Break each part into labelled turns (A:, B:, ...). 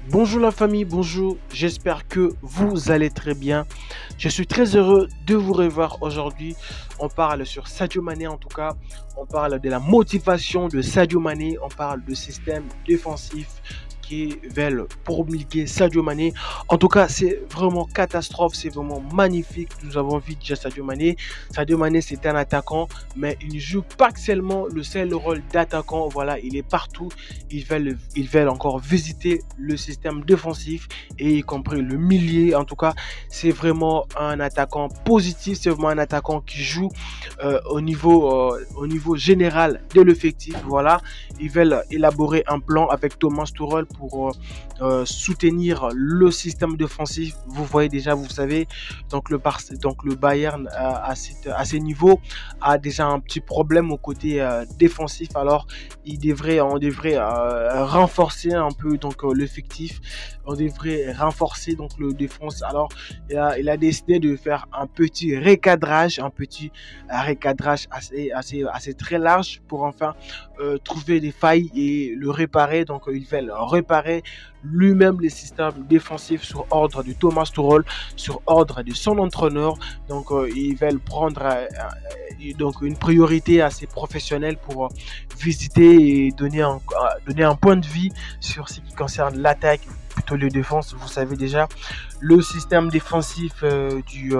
A: Bonjour la famille, bonjour, j'espère que vous allez très bien. Je suis très heureux de vous revoir aujourd'hui. On parle sur Sadio Mané en tout cas, on parle de la motivation de Sadio Mané, on parle de système défensif qui veulent promulguer Sadio Mané. En tout cas, c'est vraiment catastrophe, c'est vraiment magnifique. Nous avons vu déjà Sadio Mané. Sadio Mané, c'est un attaquant, mais il ne joue pas seulement le seul rôle d'attaquant. Voilà, il est partout. Ils veulent encore visiter le système défensif et y compris le milieu. En tout cas, c'est vraiment un attaquant positif. C'est vraiment un attaquant qui joue au niveau général de l'effectif. Voilà, ils veulent élaborer un plan avec Thomas Tuchel pour soutenir le système défensif. Vous voyez déjà, vous savez, donc le Bayern à ce niveau a déjà un petit problème au côté défensif. Alors, on devrait renforcer un peu donc l'effectif. On devrait renforcer donc le défense. Alors, il a décidé de faire un petit recadrage assez très large pour enfin trouver des failles et le réparer. Donc, ils veulent réparer lui-même les systèmes défensifs sur ordre de Thomas Tuchel, sur ordre de son entraîneur. Donc, ils veulent prendre donc une priorité assez professionnelle pour visiter et donner un point de vue sur ce qui concerne l'attaque, plutôt les défenses. Vous savez déjà, le système défensif du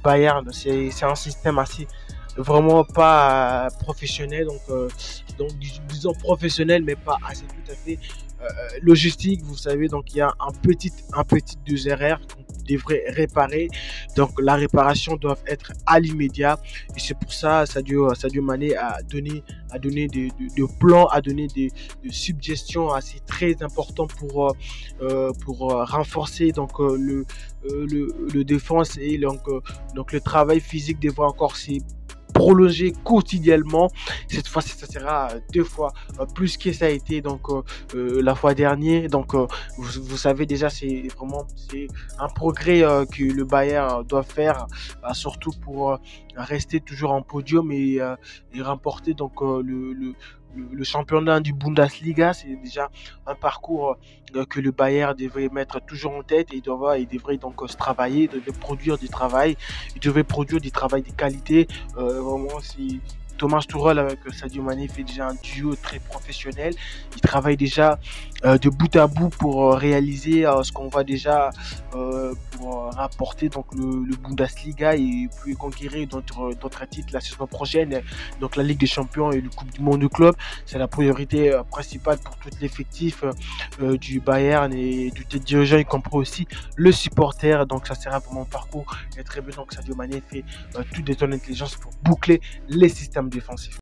A: Bayern, c'est un système assez vraiment pas professionnel, donc disons professionnel, mais pas assez tout à fait logistique. Vous savez, donc il y a un petit deux erreurs qu'on devrait réparer. Donc la réparation doit être à l'immédiat et c'est pour ça Sadio Mané a donné des plans, a donné des suggestions assez très importantes pour renforcer donc le défense et donc le travail physique devrait encore s'y prolonger quotidiennement. Cette fois-ci, ça sera deux fois plus que ça a été donc la fois dernière. Donc, vous savez déjà, c'est un progrès que le Bayern doit faire, surtout pour rester toujours en podium et remporter donc le championnat du Bundesliga. C'est déjà un parcours que le Bayern devrait mettre toujours en tête et il devrait donc se travailler, il devrait produire du travail, il devrait produire du travail de qualité. Vraiment, si Thomas Tuchel avec Sadio Mané fait déjà un duo très professionnel. Il travaille déjà de bout à bout pour réaliser ce qu'on va déjà pour rapporter donc le Bundesliga et puis conquérir d'autres titres la saison prochaine. Donc la Ligue des Champions et le Coupe du Monde de club, c'est la priorité principale pour tout l'effectif du Bayern et du dirigeant, y compris aussi le supporter. Donc ça sera vraiment un parcours très bien. Donc Sadio Mané fait tout de son intelligence pour boucler les systèmes défensifs.